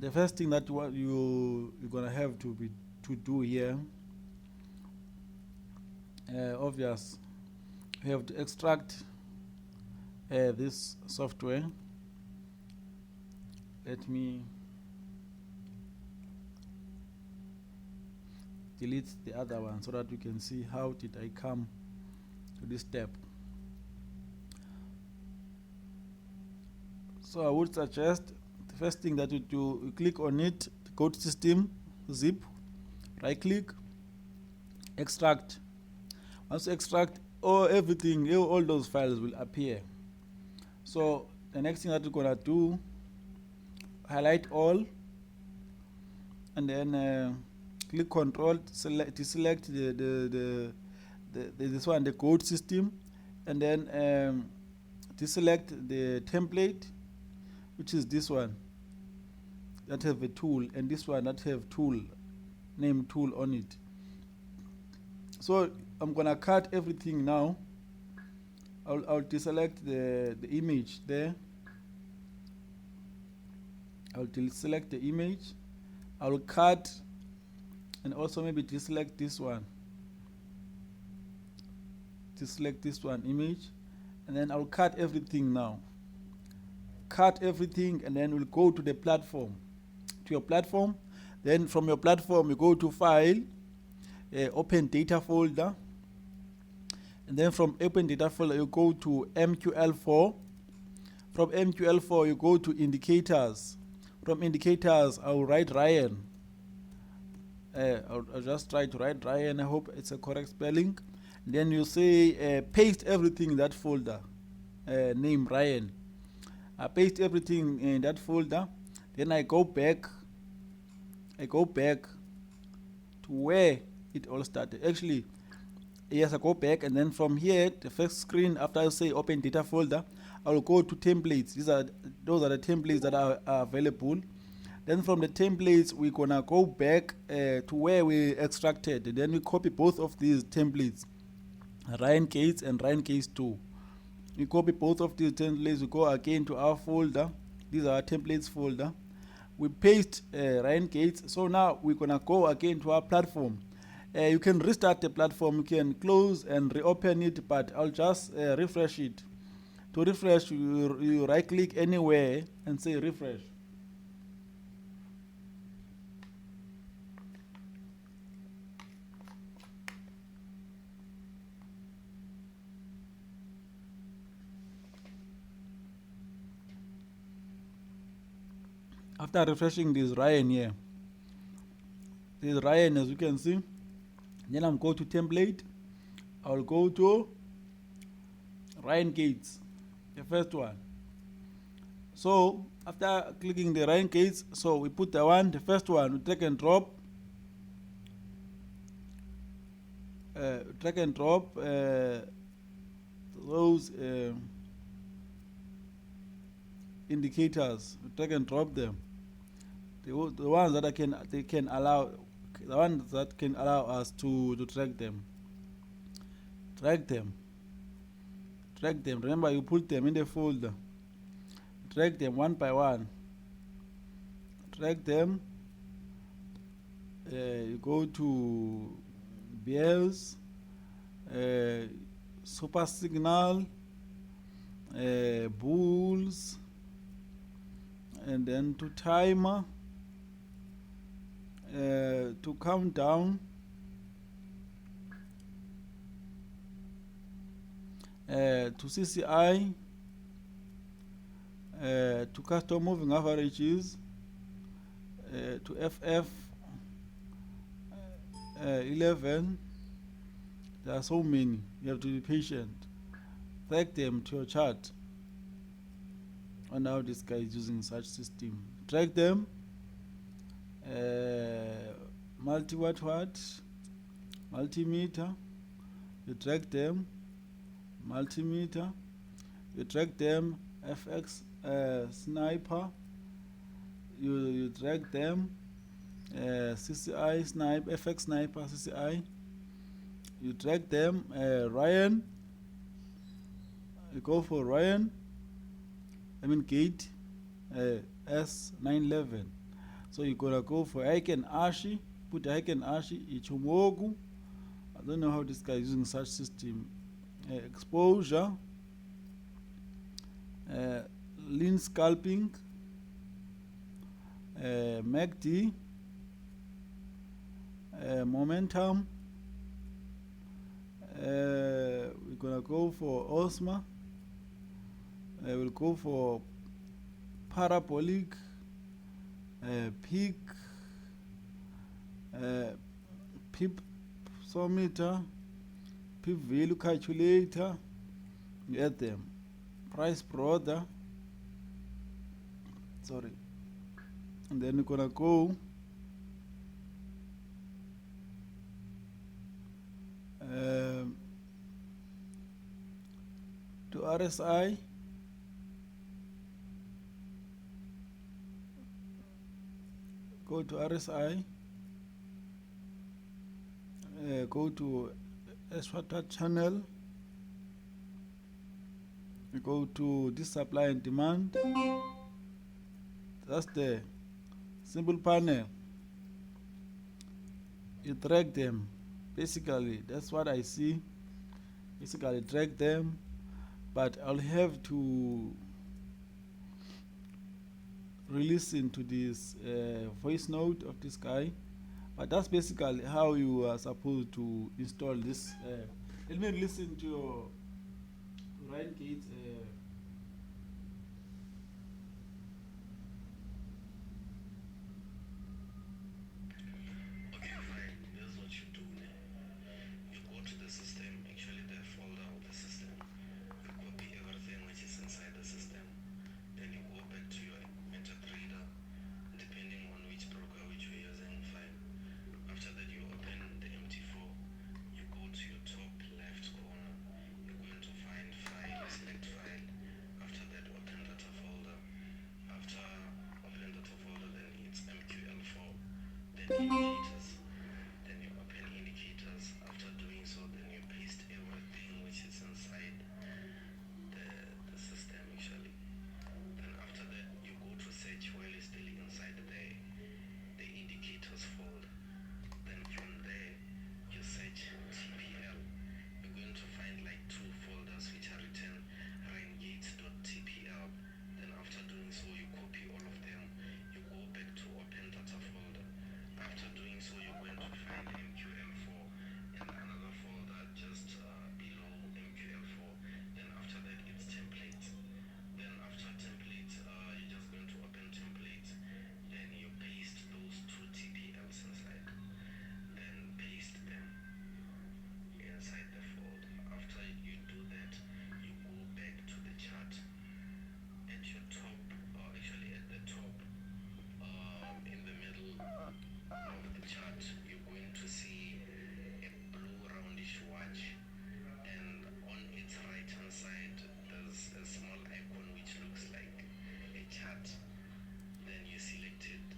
the first thing that what you're gonna have to do here, obvious, you have to extract this software. Let me delete the other one so that you can see how did I come to this step. So I would suggest the first thing that you do, you click on it, go to system, zip, right click, extract. Once you extract, everything, all those files will appear. So the next thing that you're gonna do, highlight all, and then click Control, deselect this one, the code system, and then deselect the template, which is this one that have a tool, and this one that have name tool on it. So I'm gonna cut everything now. I'll deselect the image there. I'll deselect the image. I'll cut and also maybe deselect this one. Deselect this one image, and then I'll cut everything now. Cut everything, and then we'll go to the platform, to your platform. Then from your platform you go to File, Open Data folder, and then from Open Data folder you go to MQL4. From MQL4 you go to Indicators. From Indicators I'll write Ryan. I'll just try to write Ryan. I hope it's a correct spelling. And then you say paste everything in that folder, name Ryan. I paste everything in that folder. Then I go back to where it all started. Actually, yes, I go back, and then from here, the first screen after I say open data folder, I will go to templates. Those are the templates that are available. Then from the templates, we're gonna go back to where we extracted. And then we copy both of these templates, Ryan Gates and Ryan Gates 2. We copy both of these templates. We go again to our folder. These are our templates folder. We paste Ryan Gates. So now we're gonna go again to our platform. You can restart the platform. You can close and reopen it, but I'll just refresh it. To refresh, you right click anywhere and say refresh. After refreshing this Ryan here, this Ryan, as you can see. Then I'm go to template. I'll go to Ryan Gates, the first one. So after clicking the Ryan Gates, so we put the first one, we drag and drop. Those indicators, drag and drop them. The ones that can allow us to track them. Drag them. Remember, you put them in the folder. Drag them one by one. Drag them. You go to Biaheza, Super Signal, Bulls, and then to Timer, to Countdown, to CCI, to Custom Moving Averages, to FF 11. There are so many. You have to be patient. Drag them to your chart. And now this guy is using such system. Drag them. Multi-watt, multimeter. You drag them. Multimeter. You drag them. FX sniper. You drag them. CCI sniper, FX sniper, CCI. You drag them. Ryan. You go for Ryan. Gate S911. So you're gonna go for Heiken Ashi, put Heiken Ashi, Ichimoku. I don't know how this guy is using such system. Exposure, lean scalping, MACD, momentum. We're gonna go for Osma. We'll go for parabolic, peak, pipsometer, pip value calculator. You add them. Price brother. Sorry. And then we're gonna go to RSI. Go to RSI. Go to extract channel. We go to this supply and demand. That's the simple panel. You drag them. Basically, that's what I see. Basically, drag them, but I'll have to re-listen to this voice note of this guy. But that's basically how you are supposed to install this. Let me listen to your Ryan Gates. Okay, fine. This is what you do now. You go to the system, actually the folder of the system. You copy everything which is inside the system. Then you go back to your MetaTrader, depending on which broker which you're using, fine. After that, you open the MT4. You go to your top left corner. You're going to find file, select file. After that, open data folder. After open data folder, then it's MQL4. Then indicators. Then you open indicators. After doing so, then you paste everything which is inside the system actually. Then after that, you go to search while it's still inside the indicators folder. Then from there, you search TPL. You're going to find like two folders which are written ryangates.tpl. Then after doing so, you copy all of them. You go back to open data folder. After doing so, you're going to find MQL4 and another folder just below MQL4. Then after that, it's templates. Then after templates, you're just going to open templates. Then you paste those two TPLs inside. Then paste them inside the folder. After you do that, you go back to the chart. At your top, or actually at the top, in the middle of the chart, you're going to see a blue roundish watch, and on its right hand side there's a small icon which looks like a chart. Then you select it,